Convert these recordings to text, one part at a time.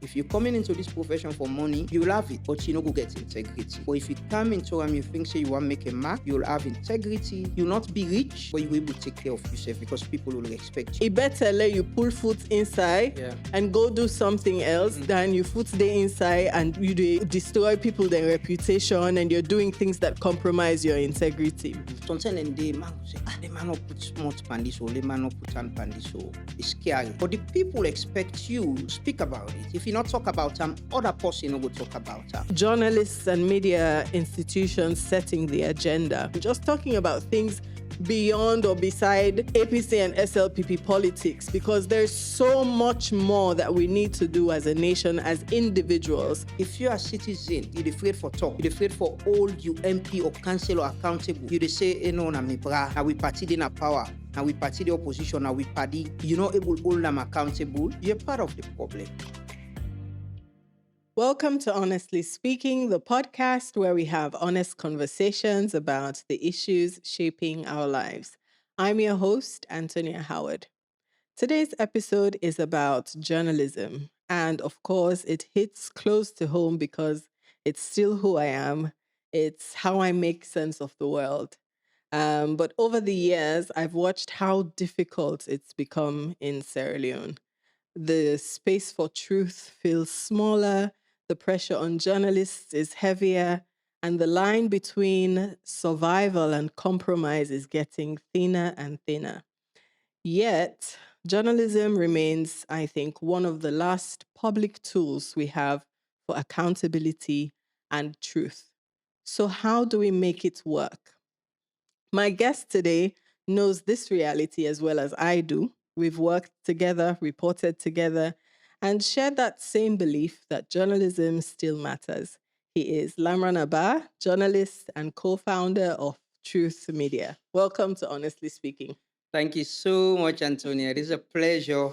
If you're coming into this profession for money, you'll have it, but you no go get integrity. But if you come into and you think say you want to make a mark, you'll have integrity. You'll not be rich, but you will be able to take care of yourself because people will respect you. It better let you pull foot inside and go do something else than you foot there inside and you destroy people their reputation and you're doing things that compromise your integrity. Sometimes the man will say, the man not put smart pan this, or the man not put hand pan this, so it's scary. But the people expect you to speak about it. If you not talk about them, other person no go talk about them. Journalists and media institutions setting the agenda. Just talking about things beyond or beside APC and SLPP politics, because there's so much more that we need to do as a nation, as individuals. If you're a citizen, you're afraid for talk, you're afraid for hold you MP or council or accountable. You say, no, na me bra, now we party in a power, now we party the opposition, now we party, you're not able to hold them accountable, you're part of the problem. Welcome to Honestly Speaking, the podcast where we have honest conversations about the issues shaping our lives. I'm your host, Antonia Howard. Today's episode is about journalism. And of course, it hits close to home because it's still who I am. It's how I make sense of the world. But over the years, I've watched how difficult it's become in Sierra Leone. The space for truth feels smaller, the pressure on journalists is heavier, and the line between survival and compromise is getting thinner and thinner. Yet, journalism remains, I think, one of the last public tools we have for accountability and truth. So how do we make it work? My guest today knows this reality as well as I do. We've worked together, reported together, and shared that same belief that journalism still matters. He is Lamrana Bah, journalist and co-founder of Truth Media. Welcome to Honestly Speaking. Thank you so much, Antonia. It is a pleasure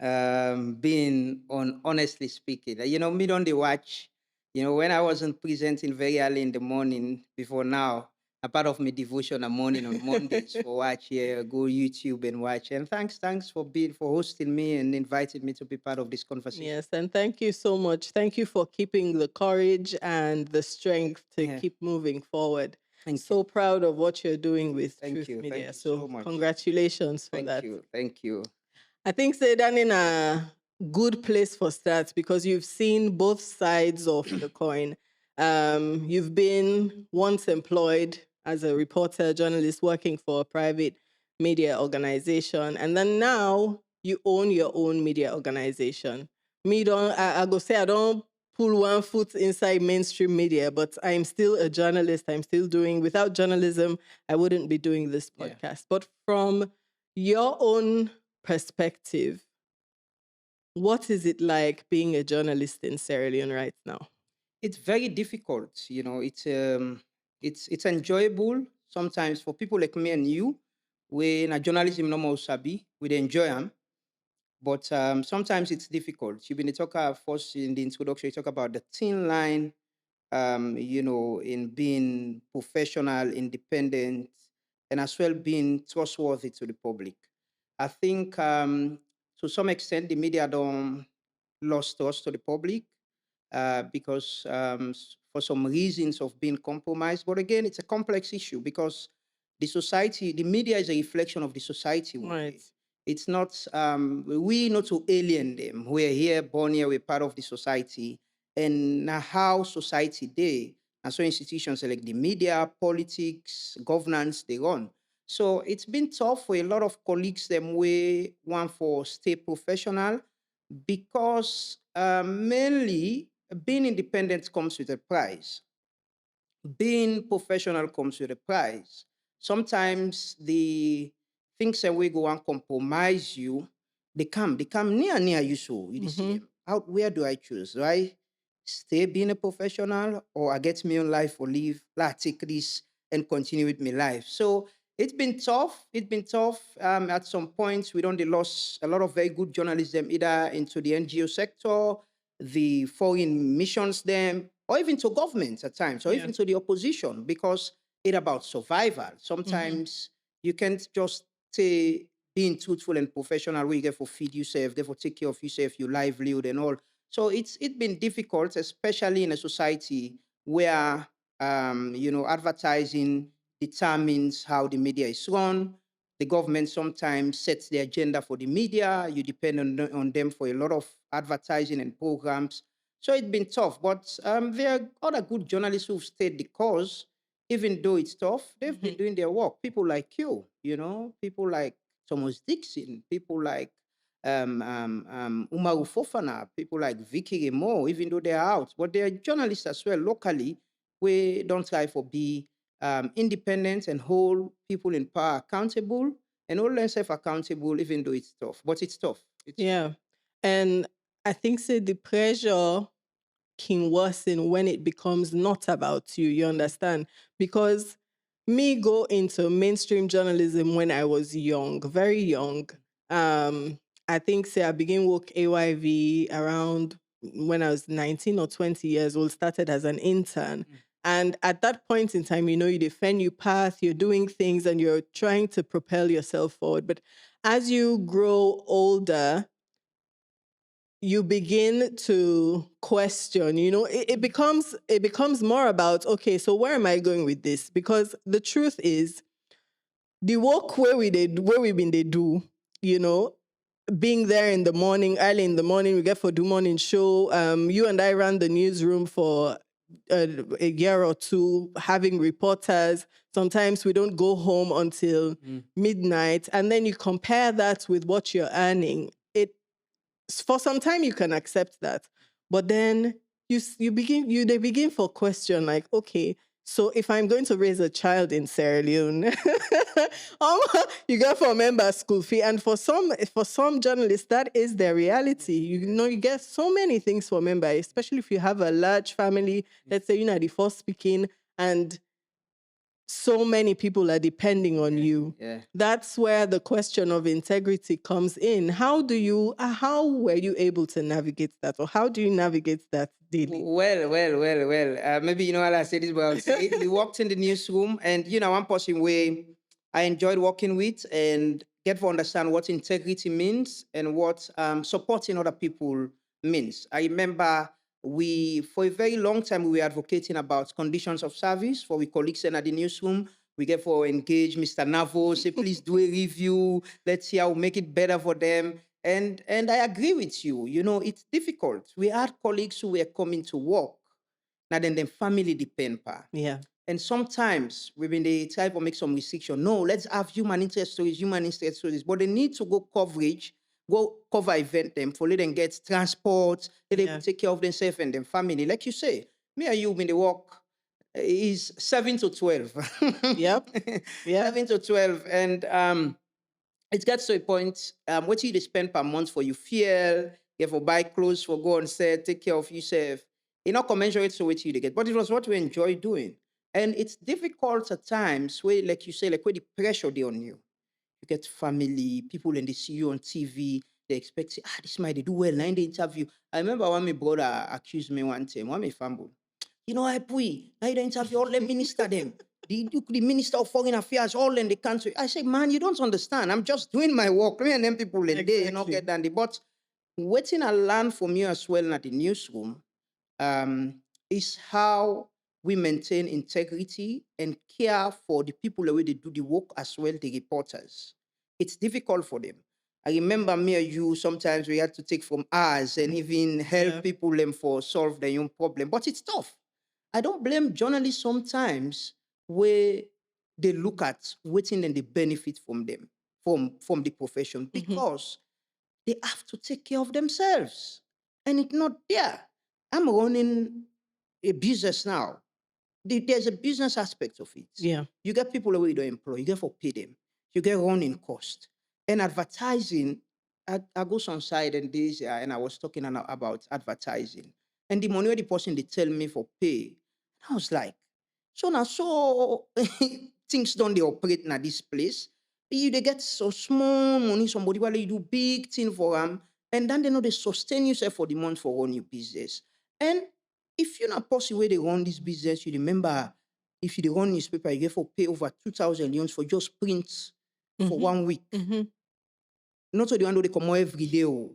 being on Honestly Speaking. Me don't dey watch. When I wasn't presenting very early in the morning before now, a part of my devotion and morning on Mondays for watch here, go YouTube and watch. And thanks for hosting me and inviting me to be part of this conversation. Yes, and thank you so much. Thank you for keeping the courage and the strength to keep moving forward. I'm so proud of what you're doing with Truth Media. Thank you so much. Congratulations for that. Thank you. I think that in a good place for start because you've seen both sides of the coin. You've been once employed as a reporter, journalist working for a private media organization, and then now you own your own media organization. I go say I don't pull one foot inside mainstream media, but I'm still a journalist. I'm still without journalism, I wouldn't be doing this podcast. Yeah. But from your own perspective, what is it like being a journalist in Sierra Leone right now? It's very difficult. It's enjoyable sometimes for people like me and you. When a journalism no more sabi, we enjoy them. But sometimes it's difficult. You've been talking first in the introduction, you talk about the thin line, in being professional, independent, and as well being trustworthy to the public. I think to some extent the media don't lost trust to the public because for some reasons of being compromised. But again, it's a complex issue because the media is a reflection of the society. Right. It's not, we not to alien them. We're here, born here, we're part of the society. And how society they, and so institutions like the media, politics, governance, they run. So it's been tough for a lot of colleagues them way want for stay professional because mainly being independent comes with a price. Being professional comes with a price. Sometimes the things that we go and compromise you, they come near you. So you see them. Where do I choose? Right? Stay being a professional, or I get me on life or leave, take this and continue with my life. So it's been tough. At some points, we don't lost a lot of very good journalism either into the NGO sector, the foreign missions them, or even to governments at times, or even to the opposition, because it's about survival. Sometimes you can't just say being truthful and professional where you get for feed yourself, get for take care of yourself, your livelihood and all. So it's been difficult, especially in a society where advertising determines how the media is run. The government sometimes sets the agenda for the media. You depend on them for a lot of advertising and programs. So it's been tough, but there are other good journalists who've stayed the course, even though it's tough. They've been doing their work. People like people like Thomas Dixon, people like Umaru Fofana, people like Vicky Remo, even though they are out, but they are journalists as well locally. We don't try for be independent and hold people in power accountable and hold themselves accountable, even though it's tough. But it's tough. It's tough. Yeah. And I think say the pressure can worsen when it becomes not about you. You understand? Because me go into mainstream journalism when I was young, very young. Um, I think say I began work AYV around when I was 19 or 20 years old, started as an intern. Mm. And at that point in time, you defend your path, you're doing things and you're trying to propel yourself forward. But as you grow older, you begin to question, it becomes more about, okay, so where am I going with this? Because the truth is, the work where we been they do, you know, being there in the morning, early in the morning, we get for do morning show. You and I ran the newsroom for a year or two, having reporters. Sometimes we don't go home until midnight, and then you compare that with what you're earning. For some time you can accept that, but then they begin for question like, okay, so if I'm going to raise a child in Sierra Leone, you get for a member school fee, and for some journalists that is their reality. You get so many things for member, especially if you have a large family. Let's say the first speaking, and so many people are depending on you. Yeah. That's where the question of integrity comes in. How were you able to navigate that? Or how do you navigate that daily? Well. Maybe what I said this, but I'll say it. We walked in the newsroom, and one person where I enjoyed working with and get to understand what integrity means and what supporting other people means. I remember for a very long time, we were advocating about conditions of service for our colleagues in at the newsroom. We get for engage Mr. Navo, say, please do a review. Let's see how we make it better for them. And I agree with you. It's difficult. We had colleagues who were coming to work, now then the family depend pa. Yeah. And sometimes when they try to make some restriction, no, let's have human interest stories, but they need to go cover event them for let them get transport, let them take care of themselves and their family. Like you say, me and you when they work is 7 to 12. Yep. Yeah. 7 to 12. And it gets to a point, what you spend per month for your fuel, you for buy clothes, for go on set, take care of yourself. It's not commensurate to what you get, but it was what we enjoy doing. And it's difficult at times where, like you say, like where the pressure they on you. You get family, people, and they see you on TV, they expect, this might they do well, now in the interview. I remember when my brother accused me one time, one my family. I pui, now you interview all the minister them. The minister of foreign affairs, all in the country. I say, man, you don't understand. I'm just doing my work. Me and them people in there, get done. But waiting I learn from you as well at the newsroom is how we maintain integrity and care for the people the way they do the work as well, the reporters. It's difficult for them. I remember me and you, sometimes we had to take from us and even help people them for solve their own problem. But it's tough. I don't blame journalists sometimes where they look at waiting and they benefit from them, from the profession, because they have to take care of themselves. And it's not there. I'm running a business now. There's a business aspect of it. Yeah. You get people who you don't employ, you get for pay them, you get running cost. And advertising, I go some side and this, and I was talking about advertising. And the money where the person they tell me for pay, I was like, so now so things don't they operate in this place. They get so small money, somebody while you do big thing for them, and then they know they sustain yourself for the month for run your business. And if you're not person where they run this business, you remember if you dey run newspaper, you get for pay over 2,000 yuans for just prints for 1 week. Not so the one they come out every day. Oh.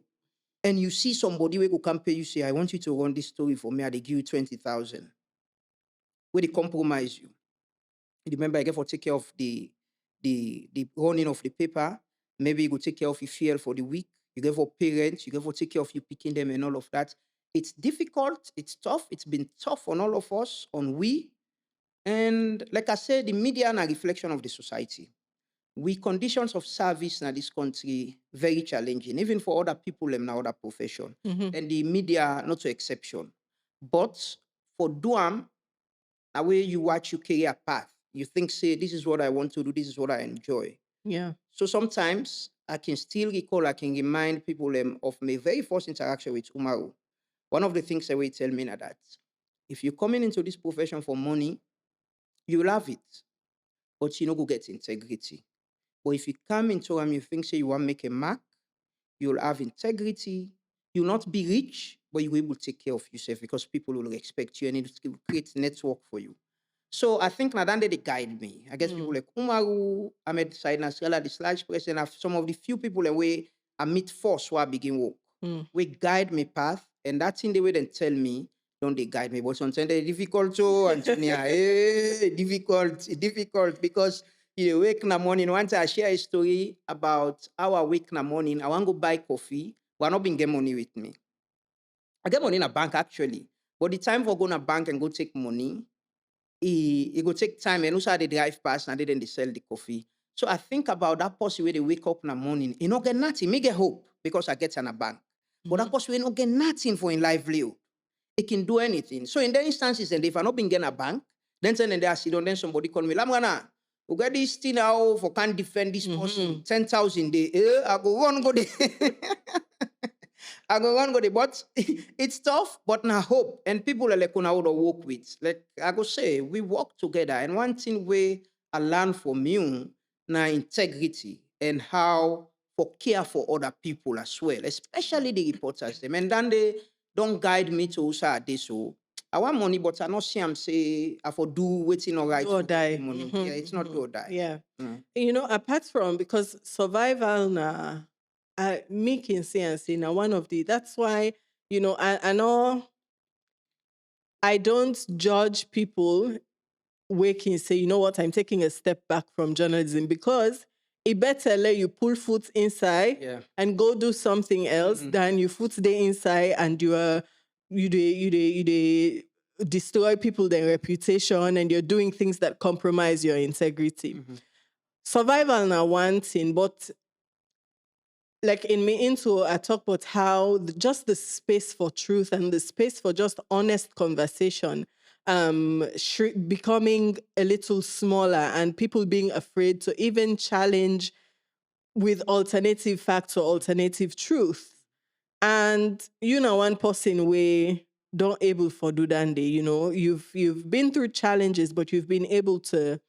and you see somebody who go come pay you, say, I want you to run this story for me, I dey give you 20,000. Where they compromise you. You remember, I get for take care of the running of the paper. Maybe you go take care of your fuel for the week. You get for parents, you get for take care of you picking them and all of that. It's difficult, it's tough, it's been tough on all of us, on we. And like I said, the media are a reflection of the society. We conditions of service in this country very challenging, even for other people in other profession. Mhm. And the media not to exception. But for Duam, the way you watch your career path, you think, say, this is what I want to do, this is what I enjoy. Yeah. So sometimes I can still recall, I can remind people of my very first interaction with Umaru. One of the things that will tell me na that if you're coming into this profession for money, you love it, but you no go get integrity. But if you come into you think say you want to make a mark, you'll have integrity. You'll not be rich, but you will able to take care of yourself because people will respect you and it will create network for you. So I think Nadande they guide me. I guess people like Umaru, Ahmed Said Nasrallah, the slash person, have some of the few people and way I meet first where I begin work. Mm. We guide me path, and that's in the way they tell me, don't they guide me. But sometimes they're difficult too, Antonia. Difficult because you wake in the morning. Once I share a story about how I wake in the morning, I want to go buy coffee, but I not been get money with me. I get money in a bank actually. But the time for going to bank and go take money, it go take time and also they drive past and then they sell the coffee. So I think about that person where they wake up in the morning, you know, get nothing, me get hope because I get in a bank. But that person will not get nothing for in livelihood. It can do anything. So in the instances, and if I not been getting a bank, then they sit down, then somebody call me, Lamrana, we got this thing now for can't defend this person, 10,000 day. I go run go there. I go on go there, but it's tough, but now hope. And people are like on how to work with. Like I go say, we work together. And one thing we I learn from you now integrity and how for care for other people as well, especially the reporters them. And then they don't guide me to also this. So I want money, but I not see them say I for do waiting all right Do or for get the die. money. Yeah, it's not do or die. Yeah. Mm. You know, apart from because survival na me can say and say now one of the that's why, you know, I know I don't judge people waking say, you know what, I'm taking a step back from journalism because it better let you pull foot inside Yeah. and go do something else than you foot the inside and you destroy people their reputation and you're doing things that compromise your integrity. Survival now one thing, but like in me intro, I talk about how just the space for truth and the space for just honest conversation becoming a little smaller and people being afraid to even challenge with alternative facts or alternative truth. And you know, one person we don't able for do that day, you know, you've been through challenges, but you've been able to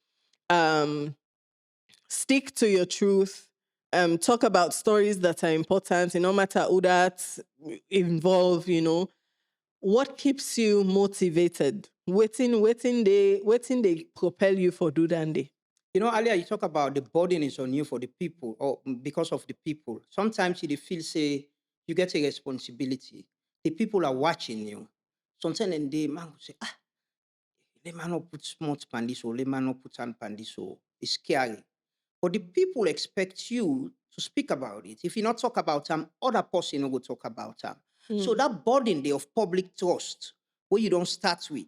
um stick to your truth, talk about stories that are important, no matter who that's involved, you know. What keeps you motivated? Waiting they propel you for do that day. You know, earlier you talk about the burden is on you for the people or because of the people. Sometimes you dey feel say you get a responsibility. The people are watching you. Sometimes and the man go say, let man not put smart pandis or let man not put hand pandis or it's scary. But the people expect you to speak about it. If you not talk about them, other person will go talk about them. So that burden there of public trust, where you don't start with,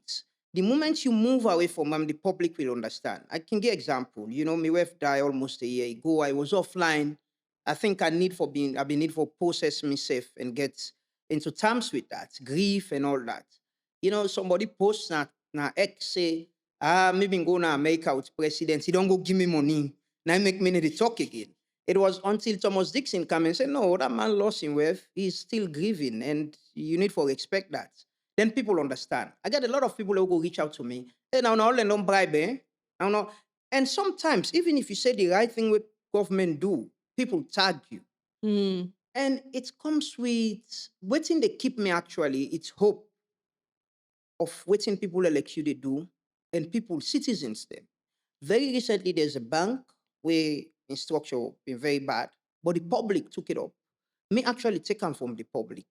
the moment you move away from them, the public will understand. I can give example. You know, my wife died almost a year ago. I was offline. I think I've been need for process myself and get into terms with that, grief and all that. You know, somebody posts na ex say, maybe go to America with president. He don't go give me money. Now make me need to talk again. It was until Thomas Dixon came and said, no, that man lost him wealth. He's still grieving and you need to respect that. Then people understand. I get a lot of people who go reach out to me. Hey, now all don't bribe, eh? Now, no. And sometimes, even if you say the right thing what government do, people tag you. And it comes with waiting they keep me actually, it's hope of waiting people elect you they do and people, citizens them. Very recently, there's a bank where in structure been very bad, but the public took it up. me actually take them from the public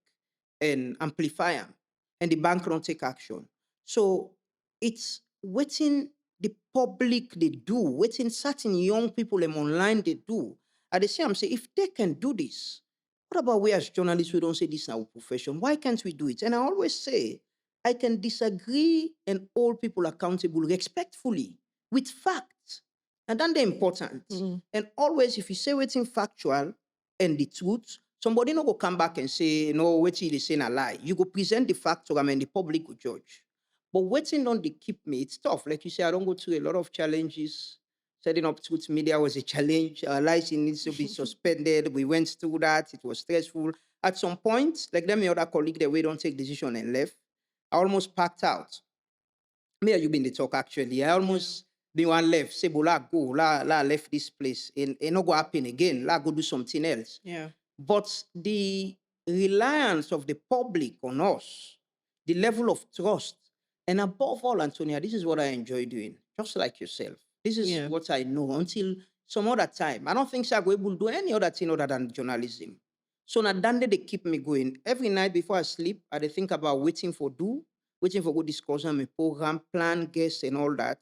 and amplify them, and the bank don't take action. So it's waiting the public they do, waiting certain young people them online they do. At the same say, if they can do this, what about we as journalists? We don't say this is our profession. Why can't we do it? And I always say, I can disagree and hold people accountable respectfully with facts. And then they're important. And always, if you say waiting factual and the truth, somebody no go come back and say, no, waiting they saying a lie. You go present the fact to them and the public will judge. But waiting on they keep me, it's tough. Like you say, I don't go through a lot of challenges. Setting up truth media was a challenge. Our license needs to be suspended. We went through that. It was stressful. At some point, like them, other colleague, that we don't take decision and left. I almost packed out. Me and you been the talk actually. I almost the one left. Say, but la go, la left this place. And not go happen again. La go do something else. Yeah. But the reliance of the public on us, the level of trust, and above all, Antonia, this is what I enjoy doing, just like yourself. This is what I know until some other time. I don't think so I go able to do any other thing other than journalism. So now then they keep me going. Every night before I sleep, I dey think about waiting for good discussion, my program, plan, guests, and all that.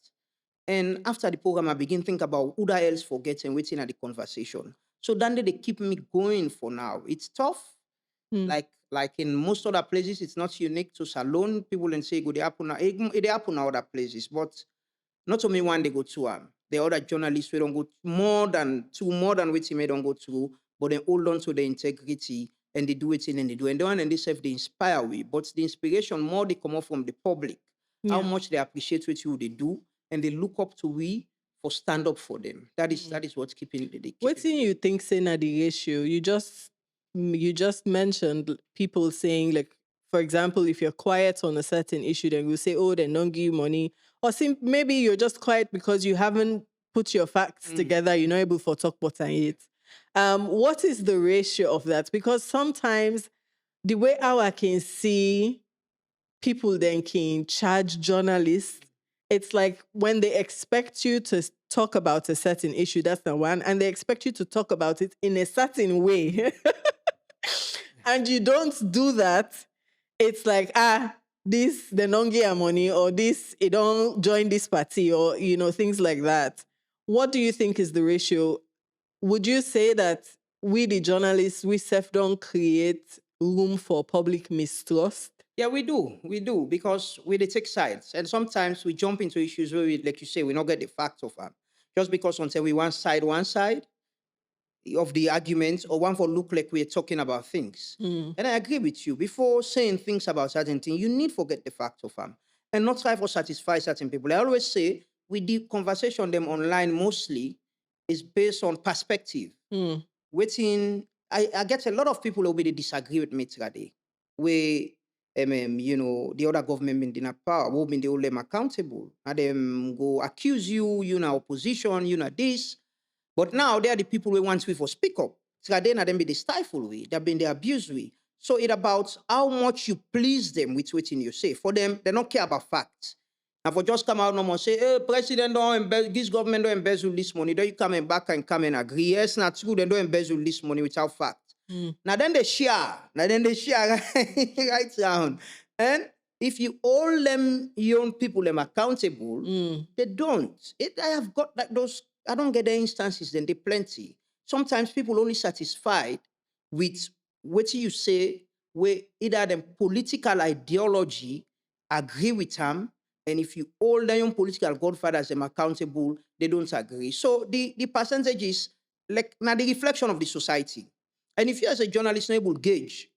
And after the program, I begin think about who the else forgets and waiting at the conversation. So then they keep me going for now. It's tough. Like in most other places, it's not unique to Salone. People and say, go they happen now. It happen in other places, but not only one they go to the other journalists we don't go more than what they don't go through, but they hold on to the integrity and they do it in and they do. And the one and they self they inspire we, but the inspiration more they come up from the public. How much they appreciate what you they do, and they look up to we for stand up for them. That is what's keeping the What do you think saying at the issue? You just mentioned people saying, like, for example, if you're quiet on a certain issue, then we'll say, oh, they don't give you money. Or maybe you're just quiet because you haven't put your facts together, you're not able to talk about it. What is the ratio of that? Because sometimes the way how I can see people then can charge journalists, it's like when they expect you to talk about a certain issue, that's the one, and they expect you to talk about it in a certain way. And you don't do that, it's like, this, the non get money, or this, it don't join this party, or, things like that. What do you think is the ratio? Would you say that we, the journalists, we self don't create room for public mistrust? Yeah, we do, because we they take sides, and sometimes we jump into issues where we, like you say, we not get the facts of them, just because until we one side of the argument, or one for look like we're talking about things. And I agree with you. Before saying things about certain things, you need to get the facts of them and not try to satisfy certain people. I always say with the conversation them online mostly is based on perspective. Waiting, I get a lot of people who will be disagree with me today. Where the other government in power, will be they hold them accountable. And them go accuse you, opposition, this. But now they are the people who want we for speak up. So then them be the stifle we, they've been the abuse we. So it's about how much you please them with what you say. For them, they don't care about facts. And for just come out no more say, hey, president don't embezzle, this government don't embezzle this money. Then you come back and come and agree. Yes, not true, they don't embezzle this money without facts. Now then they share right down. And if you all them young people them accountable, they don't. I have got like those. I don't get the instances. Then they plenty. Sometimes people only satisfied with what you say, where either them political ideology agree with them, and if you all the young political godfathers them accountable, they don't agree. So the percentage is like now the reflection of the society. And if you as a journalist not able to gauge,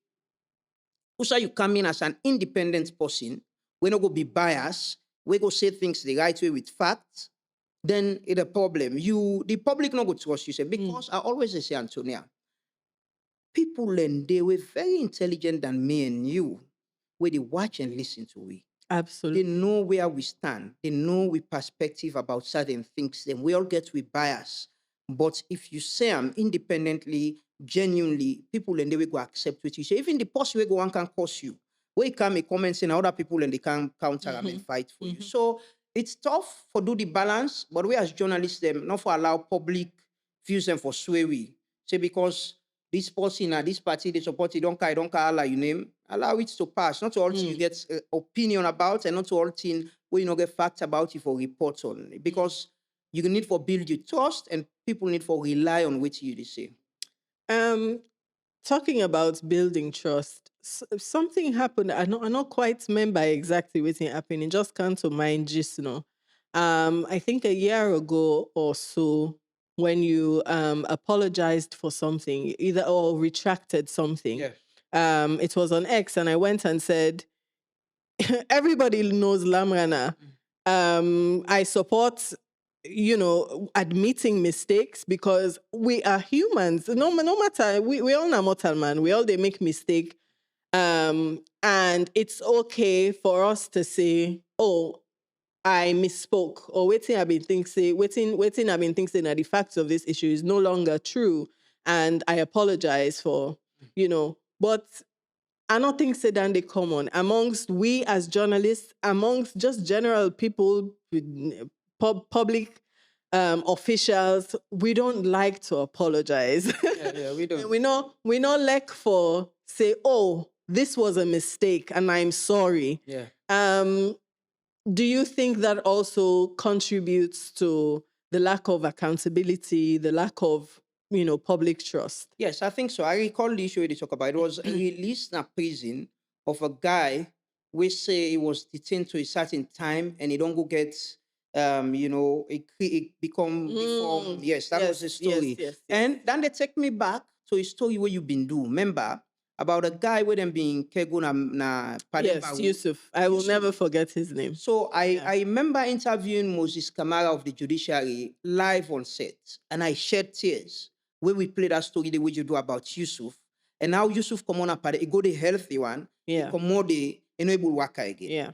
also you come in as an independent person, we not go be biased, we go say things the right way with facts, then it's a problem. The public not go trust you, say, because I always say, Antonia, people and they were very intelligent than me and you, where they watch and listen to we. Absolutely. They know where we stand. They know we perspective about certain things. Then we all get with bias. But if you say them independently, genuinely, people and they will go accept what you say. Even the post will go one can curse you. Where you can make comments and other people and they can counter them and fight for you. So it's tough for do the balance, but we as journalists them not for allow public views them for sway we. Say because this person at this party, they support it, don't care Allah you name, allow it to pass. Not all thing you get opinion about, and not all thing where you not get facts about it for report on. Because you need for build your trust, and people need for rely on what you say. Um, Talking about building trust, something happened. I not quite remember exactly what happened. It just came to mind just now. I think a year ago or so, when you apologized for something, either or retracted something. Yes. It was on X, and I went and said, everybody knows Lamrana. I support, admitting mistakes because we are humans. No matter, we all are mortal, man. We all they make mistake. And it's okay for us to say, oh, I misspoke, or waiting I've been thinking, waiting I've been thinking that the facts of this issue is no longer true. And I apologize for, but I don't think say that they common amongst we as journalists, amongst just general people, public officials. We don't like to apologize. Yeah, we don't. we not like for say, oh, this was a mistake and I'm sorry. Yeah. Do you think that also contributes to the lack of accountability, the lack of public trust? Yes, I think so. I recall the issue they talk about. It was released in a prison of a guy we say he was detained to a certain time and he don't go get it become yes, that was the story. Yes. And then they take me back to a story where you've been do. Remember about a guy with them being kego na Yes, Yusuf. I will never forget his name. So I remember interviewing Moses Kamara of the judiciary live on set, and I shed tears when we played that story the way you do about Yusuf. And now Yusuf come on up, he go the healthy one, Yeah. he come more the enable worker again. Yeah.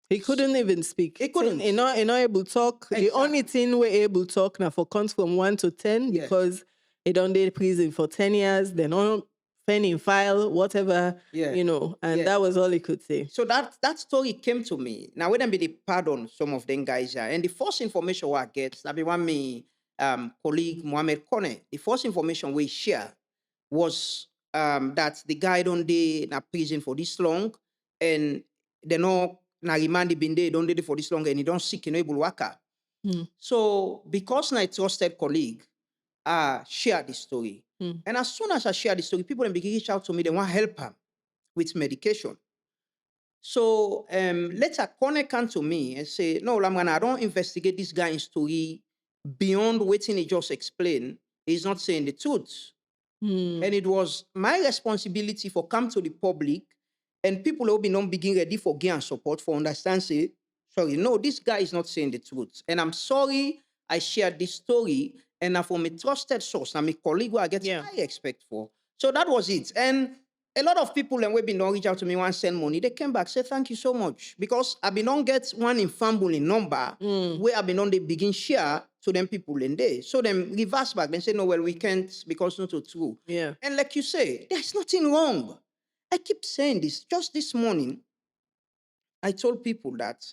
He couldn't even speak. He couldn't. He not able to talk. Exactly. The only thing we're able to talk now for counts from 1 to 10 because he done did prison for 10 years. They're not pending file, whatever, and that was all he could say. So that story came to me. Now, when I be the pardon some of them guys here, and the first information I get, that be one me colleague Mohamed Kone, the first information we share was that the guy don't dey in a prison for this long, and they know na remand been there, don't dey for this long, and he don't seek able worker. So because my trusted colleague share the story. And as soon as I share the story, people then begin to reach out to me. They want help him with medication. So later, Kone come to me and say, no, Lamrana, I don't investigate this guy's story beyond waiting he just explained. He's not saying the truth. And it was my responsibility for come to the public and people who be not begin ready for gain and support for understand, say, sorry, no, this guy is not saying the truth. And I'm sorry I shared this story. And now from a trusted source, now my colleague who I get high expect for. So that was it. And a lot of people and we've been reach out to me and send money. They came back, say thank you so much. Because I've been on get one infamable number where I've been on the begin share to them people in there. So them reverse back, then say, no, well, we can't because not true. Yeah. And like you say, there's nothing wrong. I keep saying this. Just this morning, I told people that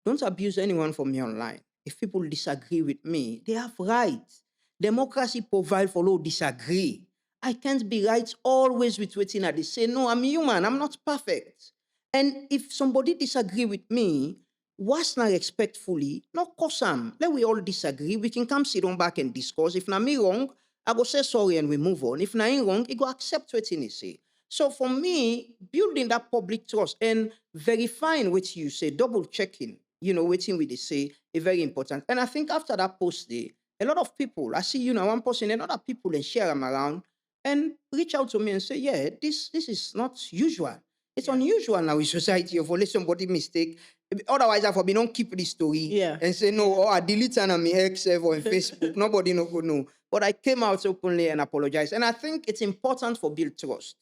don't abuse anyone from me online. If people disagree with me, they have rights. Democracy provides for those disagree. I can't be right always with waiting at they say, no, I'm human, I'm not perfect. And if somebody disagree with me, what's not respectfully, not cause them. Let we all disagree. We can come sit on back and discuss. If not me wrong, I go say sorry and we move on. If not wrong, he go accept what he say. So for me, building that public trust and verifying what you say, double checking, waiting with they say is very important. And I think after that post day, a lot of people, I see, one person and other people and share them around and reach out to me and say, yeah, this is not usual. It's unusual now in society of let somebody mistake. Otherwise, I for don't keep this story and say, no, or I delete it on my X or on Facebook. Nobody no go know. But I came out openly and apologized. And I think it's important for build trust.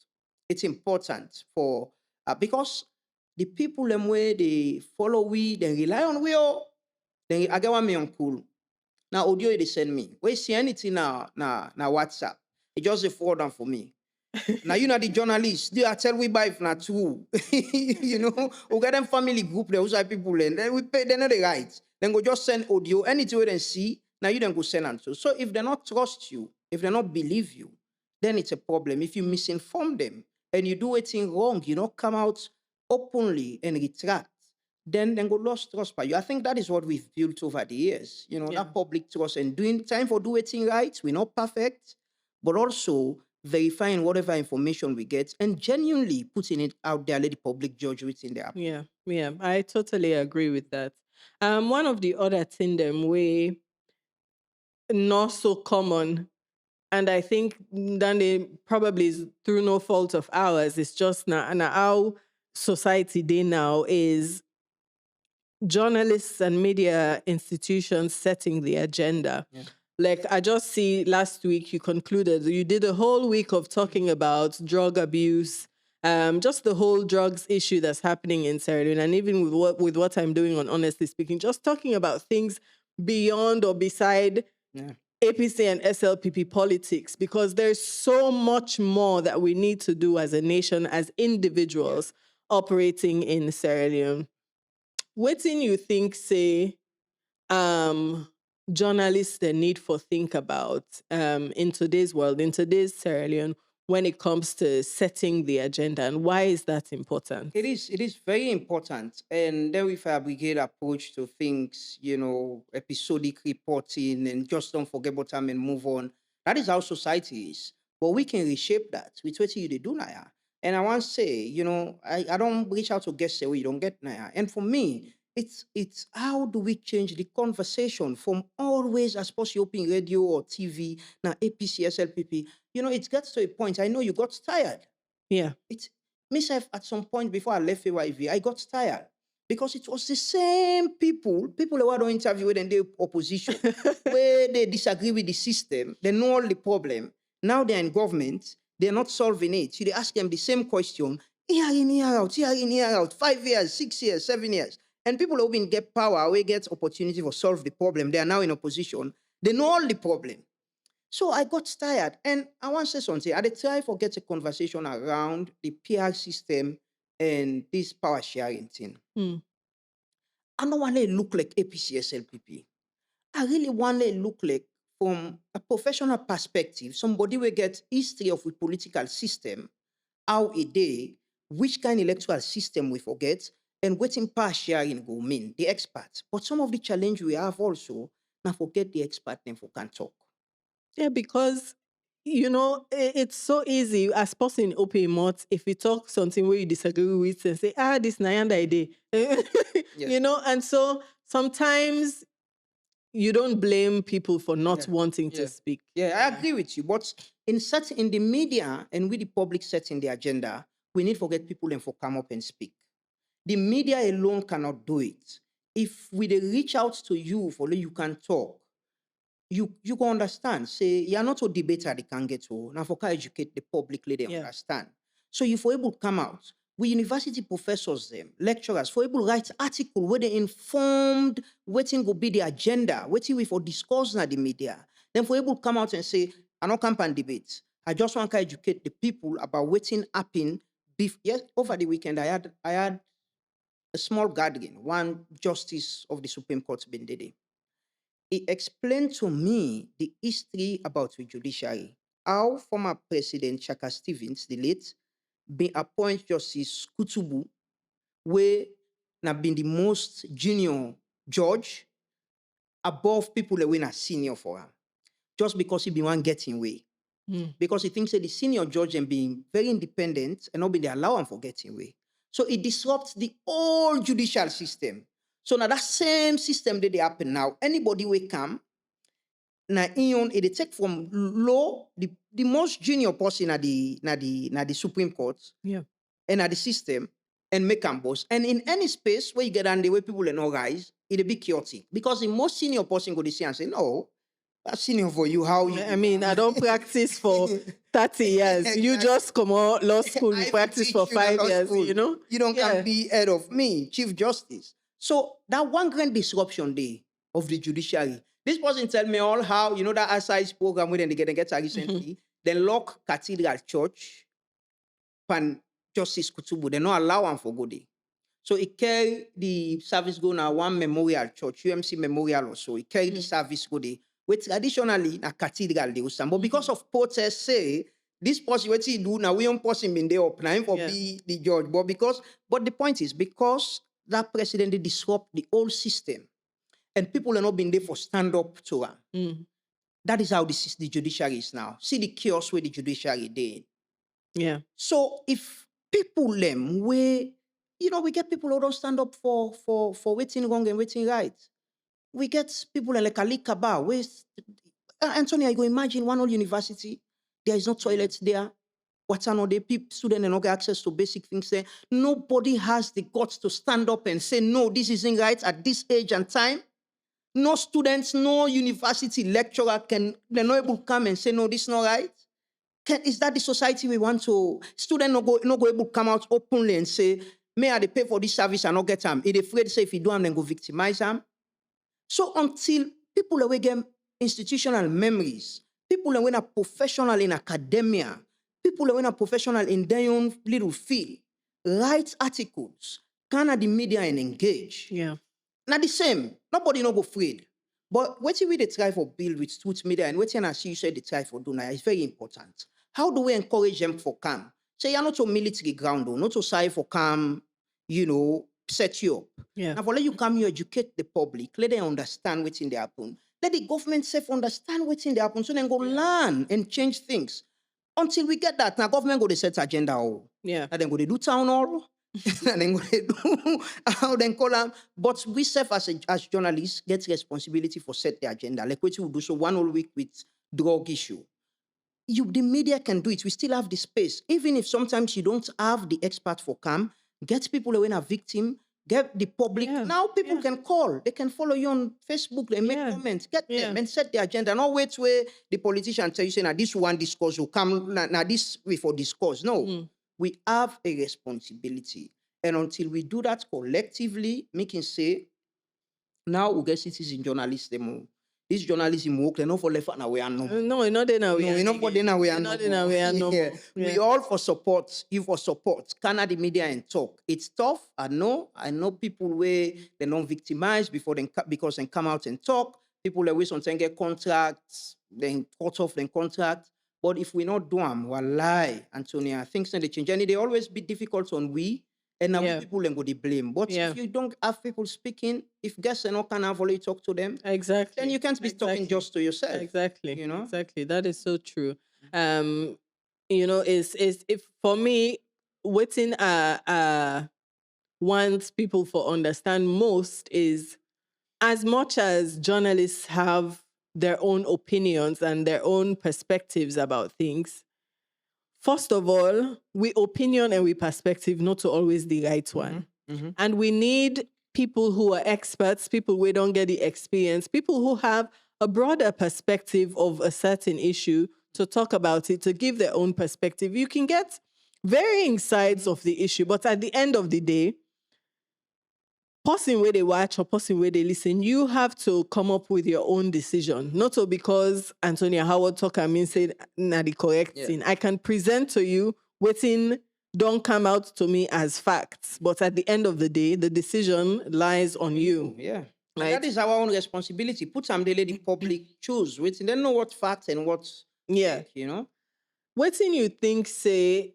It's important for, because the people them way they follow we, they rely on we all, then I get one me on cool. Now audio they send me. We see anything now WhatsApp. It just a forward down for me. Now the journalists, they are tell we buy if not true. We get them family group, they also people and then we pay them the rights. Then go just send audio, anything we then see, now you then go send them to. So if they not trust you, if they not believe you, then it's a problem. If you misinform them and you do anything wrong, you not come out openly and retract, then go lost trust by you. I think that is what we've built over the years, Yeah. that public trust and doing time for doing things right. We're not perfect, but also verifying whatever information we get and genuinely putting it out there, let the public judge within their Yeah, yeah, I totally agree with that. One of the other thing them way not so common, and I think that they probably is through no fault of ours. It's just now and how society they now is journalists and media institutions setting the agenda. Yeah. Like I just see last week you concluded, you did a whole week of talking about drug abuse, just the whole drugs issue that's happening in Sierra Leone, and even with what I'm doing on Honestly Speaking, just talking about things beyond or beside Yeah. APC and SLPP politics, because there's so much more that we need to do as a nation, as individuals operating in Sierra Leone. What do you think, say, journalists the need for think about in today's world, in today's Sierra Leone, when it comes to setting the agenda, and why is that important? It is very important. And then with our brigade approach to things, episodic reporting and just don't forget about time and move on. That is how society is. But we can reshape that with what you do now. And I want to say, I don't reach out to guests say, well, you don't get now. And for me, it's how do we change the conversation from always as possible open radio or TV, now APC, SLPP. It gets to a point. I know you got tired. Yeah. It's myself at some point before I left AYV, I got tired because it was the same people who don't interview in the opposition, where they disagree with the system, they know all the problem. Now they're in government, they're not solving it. So they ask them the same question, year in, year out, 5 years, 6 years, 7 years. And people who been get power, we get opportunity to solve the problem. They are now in opposition. They know all the problem. So I got tired. And I want to say something. I did try for get a conversation around the PR system and this power sharing thing. Mm. I don't want to look like APC SLPP. I really want to look like, from a professional perspective, somebody will get history of the political system, how a day, which kind of electoral system we forget, and what in power sharing go mean, the experts. But some of the challenge we have also, now forget the expert and for can talk. Yeah, because it's so easy as person open mouth if you talk something where you disagree with and say, this Nayanda idea. Yes. And so sometimes you don't blame people for not Yeah. wanting to Yeah. speak. Yeah, I agree with you. But in the media and with the public setting the agenda, we need to get people and for come up and speak. The media alone cannot do it. If we dey reach out to you for you can talk, you can understand. Say you're not a debater they can get to. Now for can educate the public, let them Yeah. understand. So you for able to come out. We university professors them, lecturers, for able to write article where they informed waiting will be the agenda, waiting we for discuss na the media. Then for able to come out and say, I don't come and debate. I just want to educate the people about waiting happen. Yes, over the weekend I had a small gathering, one justice of the Supreme Court been there. He explained to me the history about the judiciary, how former President Chaka Stevens, the late, been appointed Justice Kutubu, where na been the most junior judge above people that were na senior for him, just because he been one getting way. Because he thinks that the senior judge and being very independent and not being allow him for getting away. So it disrupts the whole judicial system. So now that same system that they happen now, anybody will come, now it take from law, the most junior person at the Supreme Court Yeah. and at the system and make them boss. And in any space where you get on the way people are not rise, it'll be chaotic. Because the most senior person go to see and say, no, that's senior for you. How you? I mean, I don't practice for 30 years. Exactly. You just come out law school, you I practice teach for you na 5 law years, school. You don't Yeah. can be head of me, Chief Justice. So that one grand disruption day of the judiciary. This person tell me all how, that assize program when they get recently, they lock Cathedral Church, pan Justice Kutubu, they not allow them for go there. So it carry the service go now one memorial church, UMC Memorial also. It carry the service go there. Which traditionally na cathedral they stand. But because of protests say this person what he do now, we don't person in there up now for Yeah. be the judge. But the point is because that president they disrupt the whole system and people are not being there for stand up to him. Mm. That is how the judiciary is now. See the chaos where the judiciary did. Yeah. So if people we we get people who don't stand up for waiting wrong and waiting right. We get people like Ali Kaba. Antonia, you go imagine one whole university, there is no toilets there. What's another people, students and not get access to basic things there. Nobody has the guts to stand up and say, no, this isn't right at this age and time. No students, no university lecturer they're not able to come and say, no, this is not right. Is that the society we want to? Students not go able to come out openly and say, may I pay for this service and not get them. If they afraid to say if you do them, then go victimize them. So until people are get institutional memories, people are professional in academia, people are professional in their own little field, write articles, can the media and engage. Yeah. Now the same, nobody no go afraid. But what we they try for build with truth media and what I see you said they try for do now is very important. How do we encourage them for come? Say you're not to military ground, not to side for come, set you up. Yeah. Now for let you come, you educate the public, let them understand what's in the happen. Let the government self understand what's in the happen, so then go learn and change things. Until we get that, now government go to set agenda. Yeah. And then go to do town hall. And then go to do how then call them. But we self as journalists get responsibility for set the agenda. Like what you do so one whole week with drug issue. The media can do it. We still have the space. Even if sometimes you don't have the expert for come, get people who are victim, get the public. Yeah. Now people can call. They can follow you on Facebook and make comments. Get them and set the agenda. Not wait where the politician tell you, say, now this one discourse will come, now this way for discourse. No. We have a responsibility. And until we do that collectively, making say, now we get citizen journalists, this journalism work, they're not for left and away and no. No, not in a way. No, we're not for then away and not in a way and no. yeah. We all for support. You for support. Canada media and talk. It's tough. I know people where they don't victimize before because they come out and talk. People always sometimes get contracts, then cut off their contract. But if we not do them, we'll lie, Antonia. Things they change. And they always be difficult on we. And now people then go the blame. But if you don't have people speaking, if guests are not can have only talk to them, exactly, then you can't be talking just to yourself. Exactly. Exactly. That is so true. Is if for me, waiting wants people for understand most is as much as journalists have their own opinions and their own perspectives about things. First of all, we opinion and we perspective not to always the right one. And we need people who are experts, people who don't get the experience, people who have a broader perspective of a certain issue to talk about it, to give their own perspective. You can get varying sides of the issue, but at the end of the day, person where they watch or person where they listen, you have to come up with your own decision. Not so because Antonia Howard talk and mean said na the correct thing. I can present to you waiting don't come out to me as facts. But at the end of the day, the decision lies on you. Yeah. Right? That is our own responsibility. Put some daily the public choose. Waiting, they know what facts and what's fake, Waiting you think say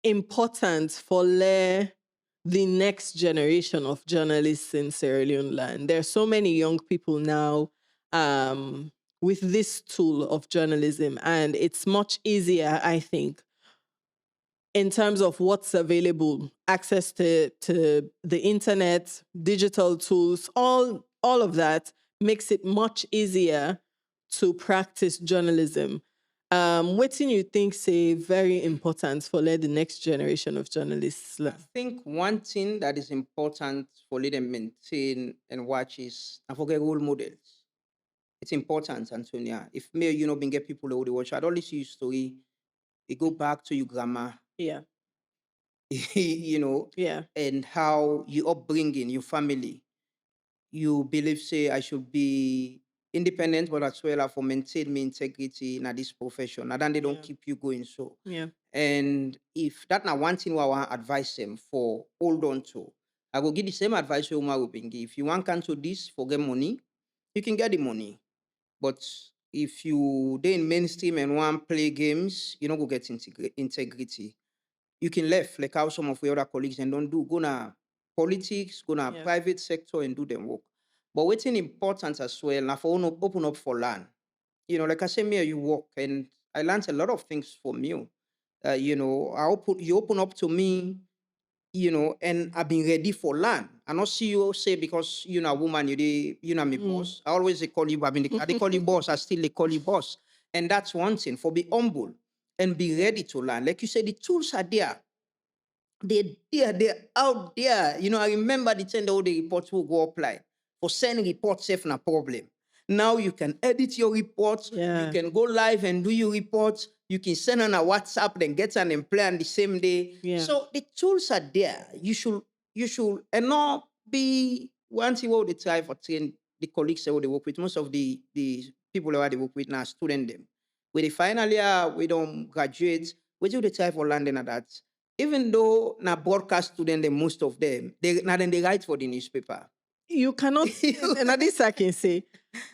important for the next generation of journalists in Sierra Leone land. There are so many young people now with this tool of journalism, and it's much easier, I think, in terms of what's available, access to the internet, digital tools, all of that makes it much easier to practice journalism. What do you think say very important for the next generation of journalists? I think one thing that is important for them maintain and watch is I forget role models. It's important, Antonia. If me, been get people who they watch, I'd always see your story. You go back to your grandma. Yeah. And how you upbringing, your family. You believe, say, I should be independent, but as well for maintain my integrity in this profession. And then they don't keep you going so. Yeah. And if that now one thing I want to advise them for hold on to, I will give the same advice Omar will give. If you want to do this, forget money, you can get the money. But If you dey in mainstream and want play games, you no go get integrity. You can left like how some of your other colleagues and don't do. Go na politics, go na Yeah. private sector and do them work. But what's important as well, now for open up for learn. Like I say, me and you work, and I learned a lot of things from you. You open up to me, and I've been ready for learn. I not see you say because you're a woman, you know me Mm. boss. I always they call you, they call you boss, I still they call you boss. And that's one thing for be humble and be ready to learn. Like you said, the tools are there. They're out there. I remember the time all the reports will go apply for sending reports safe na problem. Now you can edit your reports, you Yeah. can go live and do your reports, you can send on a WhatsApp, then get an employee on the same day. Yeah. So the tools are there. You should and not be one thing what they try for train the colleagues that they work with. Most of the people that they work with now student them. When they finally we don't graduate, we do the try for landing at that even though na broadcast student, most of them, they write for the newspaper. You cannot, and this I can say,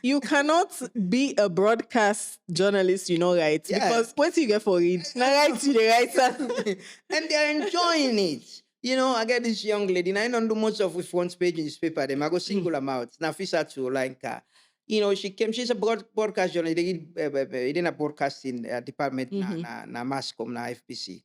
you cannot be a broadcast journalist, right? Yeah. Because what you get for it, na write to the writer. And they're enjoying it. I get this young lady, and I don't do much of with front page in newspaper. Them I go single them out. Nafisa to like she's a broadcast journalist. They did a broadcasting department na Mascom, na FPC.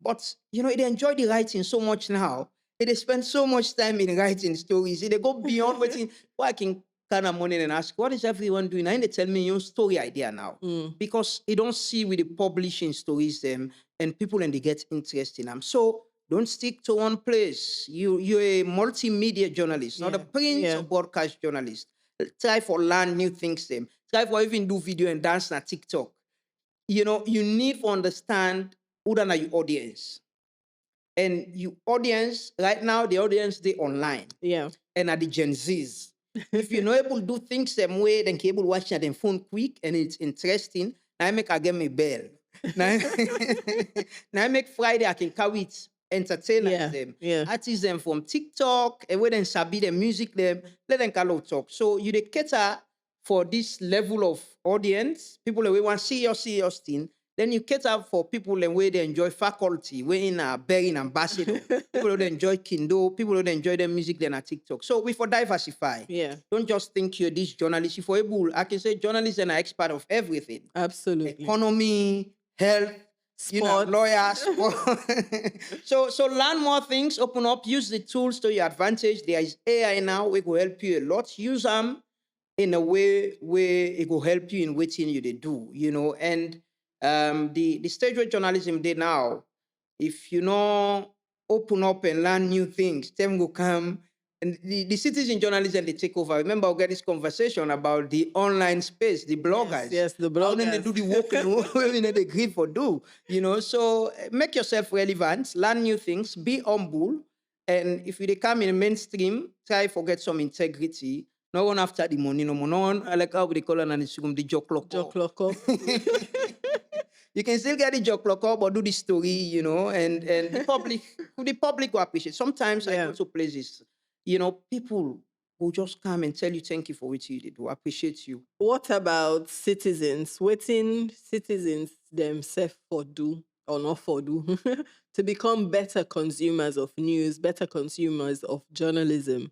But they enjoy the writing so much now. They spend so much time in writing stories. They go beyond waiting. Working kind of money and ask, what is everyone doing? And they tell me your story idea now. Because they don't see with the publishing stories them and people and they get interest in them. So don't stick to one place. You're a multimedia journalist, not a print or broadcast journalist. Try for learn new things them. Try for even do video and dance on TikTok. You need to understand who are your audience. And you audience, right now, the audience, they online. Yeah. And are the Gen Zs. If you're not able to do things same way, then cable watch at them phone quick and it's interesting. Now I make a game a bell. Now, now I make Friday, I can carry it, entertain them. Yeah. Artists them from TikTok, and when they sabi the music them, let them call talk. So you dey cater for this level of audience, people that we want serious thing. Then you cater for people and where they enjoy faculty, where in a bearing ambassador, people that enjoy Kindle, people that enjoy their music, then at TikTok. So we for diversify. Yeah. Don't just think you're this journalist. If you're able, I can say journalists are expert of everything. Absolutely. Economy, health, Sports. lawyers. So learn more things, open up, use the tools to your advantage. There is AI now, we will help you a lot. Use them in a way where it will help you in what you they do, and the stage where journalism they now, if you open up and learn new things, them will come. And the citizen journalism they take over. Remember, we get this conversation about the online space, the bloggers. Yes, the bloggers. How then they do the work and they agree for do. So make yourself relevant, learn new things, be humble, and if they come in mainstream, try forget some integrity. No one after the money, no more. No one, I like how they call it and it's the joke Joke. You can still get the joke local, but do the story, and the public will appreciate. Sometimes I go to places, people will just come and tell you thank you for what you did. Will appreciate you. What about citizens? Waiting citizens themselves for do or not for do to become better consumers of news, better consumers of journalism.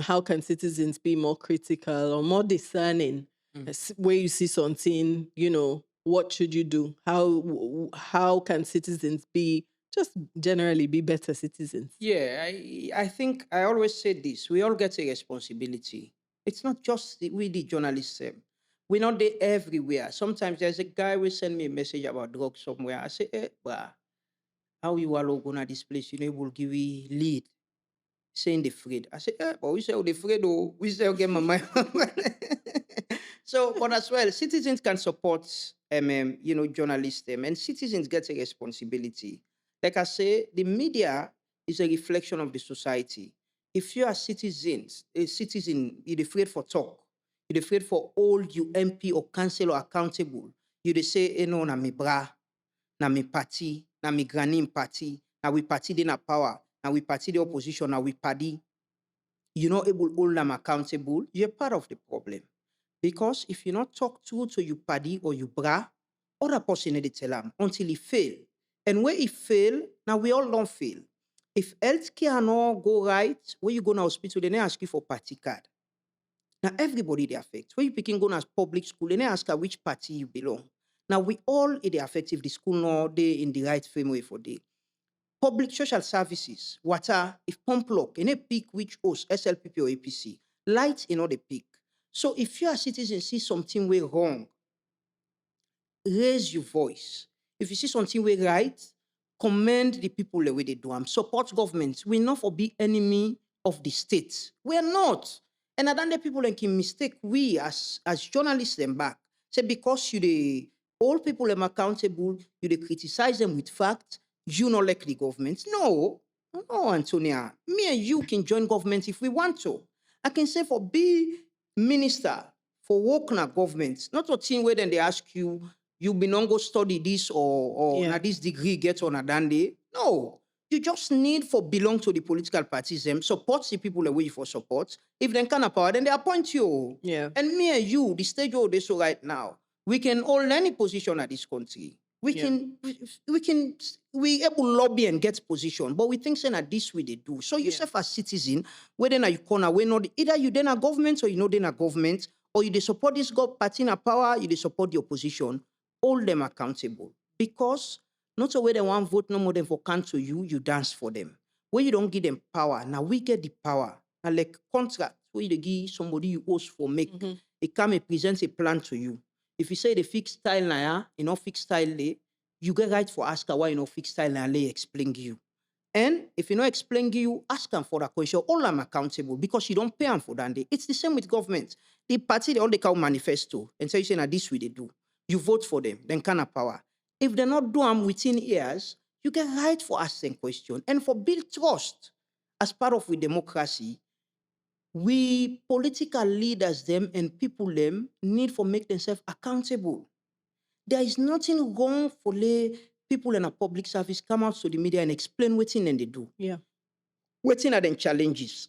How can citizens be more critical or more discerning? Where you see something, what should you do? How can citizens be just generally be better citizens? Yeah, I think I always say this. We all get a responsibility. It's not just we the journalists. We're not there everywhere. Sometimes there's a guy will send me a message about drugs somewhere. I say, bruh, how you all gonna this place? Will give you lead. Saying the afraid. I say, but we say the afraid, oh, we say okay, my mind. So, but as well, citizens can support journalists and citizens get a responsibility. Like I say, the media is a reflection of the society. If you are citizens, a citizen, you're afraid for talk, you're afraid for hold you MP or council or accountable. You dey say, na me bra, na me party, na me granny party, na we party dey na power. And we party the opposition, and we party, you're not able to hold them accountable, you're part of the problem. Because if you not talk true to your paddy or your bra, other person they tell him until he fail. And when he fail, now we all don't fail. If healthcare no go right, when you go to hospital, they ask you for party card. Now everybody they affect. When you picking going as public school, they ask her which party you belong. Now we all they affect if the school no they in the right framework for day. Public social services, water, if pump lock, and a pick which host SLPP or APC, light in all the pick. So if you are citizen see something way wrong, raise your voice. If you see something way right, commend the people the way they do them. Support government. We're not for be enemy of the state. We're not. And I don't let people like mistake we as journalists them back. Say because you the all people them accountable, you they criticize them with facts, you not like the government. No, no, Antonia. Me and you can join government if we want to. I can say for be minister, for work in a government, not a thing where then they ask you, you be not go study this or Yeah. na this degree get on a dandy. No. You just need for belong to the political parties, them support the people the way you for support. If they can power, then they appoint you. Yeah. And me and you, the stage where they so right now, we can hold any position at this country. We Yeah. can we able lobby and get position, but we think saying that this way they do. So Yeah. yourself as citizen, whether na you corner, we not either you then a government or you know then a government, or you they support this party in a power, you they support the opposition, hold them accountable. Because not a way they want vote no more than for count to you, you dance for them. When you don't give them power, now we get the power. Now like contract, where you dey give somebody you host for make, it come and present a plan to you. If you say the fixed style now, you know fixed style lay, you get right for ask her why you know fixed style now lay explain to you. And if you know explain to you, ask them for that question. All I'm accountable because you don't pay them for that day. It's the same with government. The party they all they call manifesto and say you say now this way they do. You vote for them, then kind of power. If they're not doing them within years, you get right for asking question and for build trust as part of with democracy. We political leaders them and people them need for make themselves accountable. There is nothing wrong for lay people in a public service come out to the media and explain what thing they do. Yeah. What are the challenges?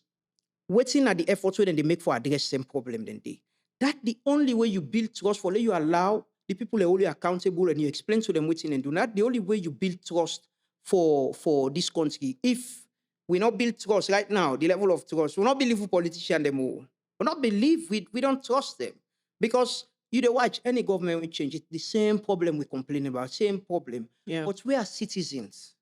What are the efforts when they make for address same problem then they? That's the only way you build trust for you allow the people who are only accountable and you explain to them what thing and do. Not the only way you build trust for this country. If we not build trust right now, the level of trust, we not believe who politician them all. We not believe we don't trust them. Because you don't watch any government will change it. The same problem we complain about, same problem. Yeah. But we are citizens.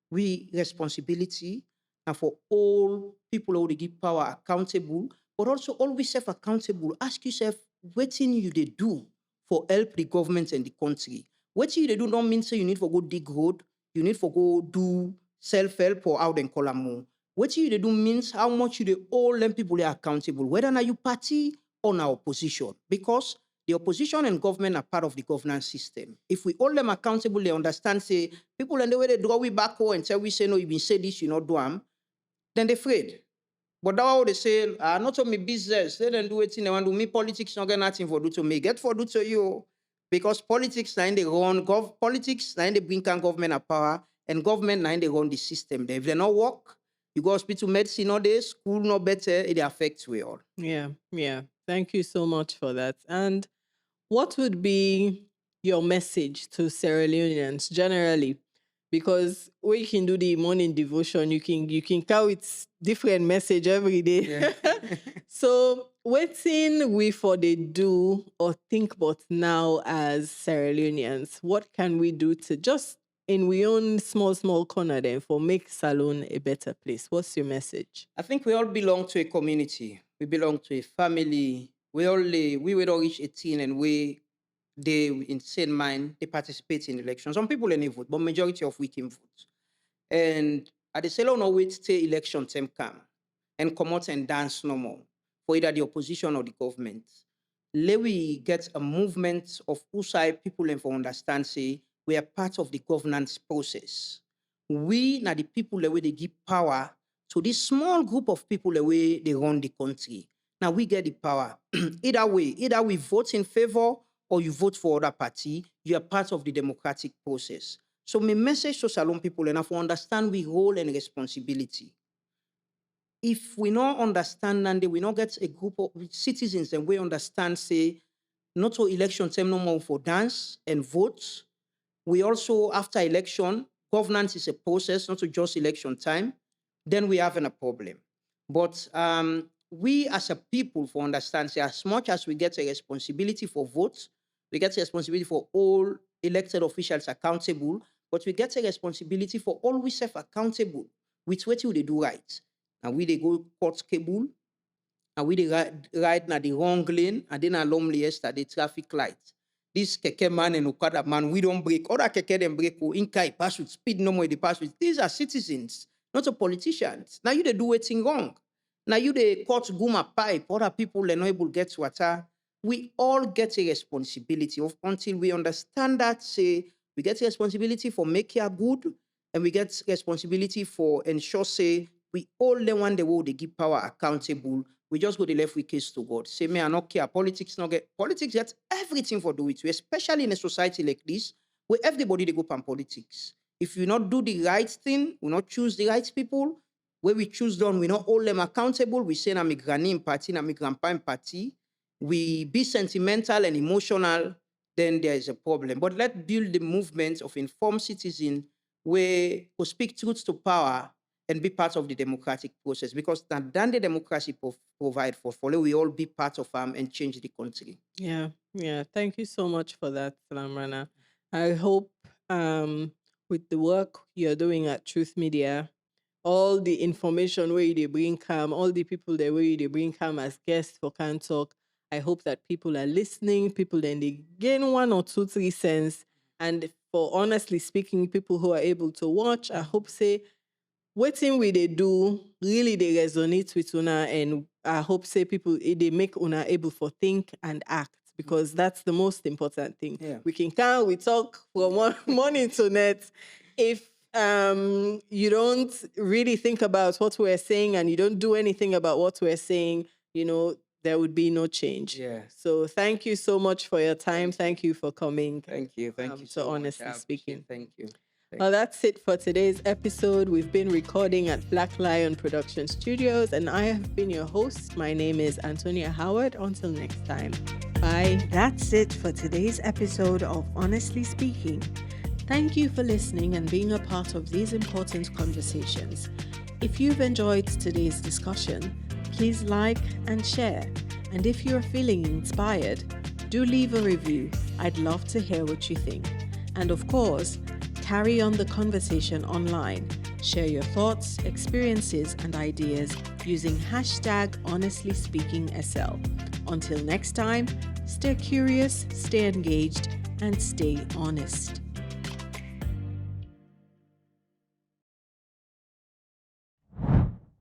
We responsibility and for all people who they give power accountable, but also always self-accountable. Ask yourself, what thing you they do for help the government and the country? What thing you they do don't mean say you need for go dig road, you need for go do self-help or out and call them more. What thing you they do means how much you they all them people are accountable, whether now you party or now opposition. Because the opposition and government are part of the governance system. If we hold them accountable, they understand, say, people and the way they draw we back home and tell we say, no, you been say this, you not do them, then they're afraid. But now they say, not to me business, they don't do it in they want to do me politics, not get nothing for do to me. Get for do to you. Because politics now in they run, politics now in they bring government a power, and government now in they run the system. If they not work, you go hospital medicine all day, school no better, it affects we all. Yeah. Yeah. Thank you so much for that. And what would be your message to Sierra Leoneans generally? Because when you can do the morning devotion, you can carry its different message every day. Yeah. So what thing we for they do or think about now as Sierra Leoneans? What can we do to just in we own small corner then for make Salone a better place? What's your message? I think we all belong to a community. We belong to a family. We will all reach 18 and they in sane mind, they participate in elections. Some people only vote, but majority of we can vote. And at the same no wait till election time come and come out and dance no more for either the opposition or the government. Let we get a movement of who side people and for understand say we are part of the governance process. We now the people the way they give power to this small group of people the way they run the country. Now we get the power. Either we vote in favor or you vote for other party, you are part of the democratic process. So my message to Salone people enough to understand we role and responsibility. if we not understand and we not get a group of citizens and we understand, say, not so election time no more for dance and vote. We also, after election, governance is a process, not to just election time. Then we have a problem. But we as a people, for understand, say, as much as we get a responsibility for votes, we get a responsibility for all elected officials accountable, but we get a responsibility for all we self accountable with what they do right. And we they go court cable, and we dey ride na the wrong lane, and then along yesterday traffic light. This keke man and Okada man, we don't break. Other keke dem break. Inka pass with speed no more. They pass with. These are citizens, not a politicians. Now you they do anything wrong. Now you they cut guma pipe. Other people are not able to get water. We all get a responsibility of until we understand that. Say we get a responsibility for make ya good, and we get responsibility for ensure say we all the one the world they give power accountable. We just go the left with case to God. Say, me, I not care. Politics not get politics gets everything for do it. Especially in a society like this, where everybody they go pan politics. If you not do the right thing, we not choose the right people. Where we choose them, we not hold them accountable. We say na my granny in party, na my grandpa in party. We be sentimental and emotional, then there is a problem. But let's build the movement of informed citizen where we speak truth to power and be part of the democratic process, because then the democracy provide for follow, we all be part of and change the country. Yeah, yeah. Thank you so much for that, Lamrana. I hope with the work you're doing at Truth Media, all the information where they bring come, all the people that where they bring come as guests for Can Talk, I hope that people are listening, people then they gain 1 or 2, 3 cents. And for honestly speaking, people who are able to watch, I hope say waiting we they do really they resonate with una, and I hope say people they make una able for think and act, because that's the most important thing. Yeah. We talk from morning to night. If you don't really think about what we're saying and you don't do anything about what we're saying, there would be no change. Yeah. So thank you so much for your time. Thank you for coming. Thank you. Thank you so so honestly much. speaking. Thank you. Well, that's it for today's episode. We've been recording at Black Lion Production Studios, and I have been your host. My name is Antonia Howard. Until next time. Bye. That's it for today's episode of Honestly Speaking. Thank you for listening and being a part of these important conversations. If you've enjoyed today's discussion, please like and share. And if you're feeling inspired, do leave a review. I'd love to hear what you think. And of course, carry on the conversation online. Share your thoughts, experiences, and ideas using #HonestlySpeakingSL. Until next time, stay curious, stay engaged, and stay honest.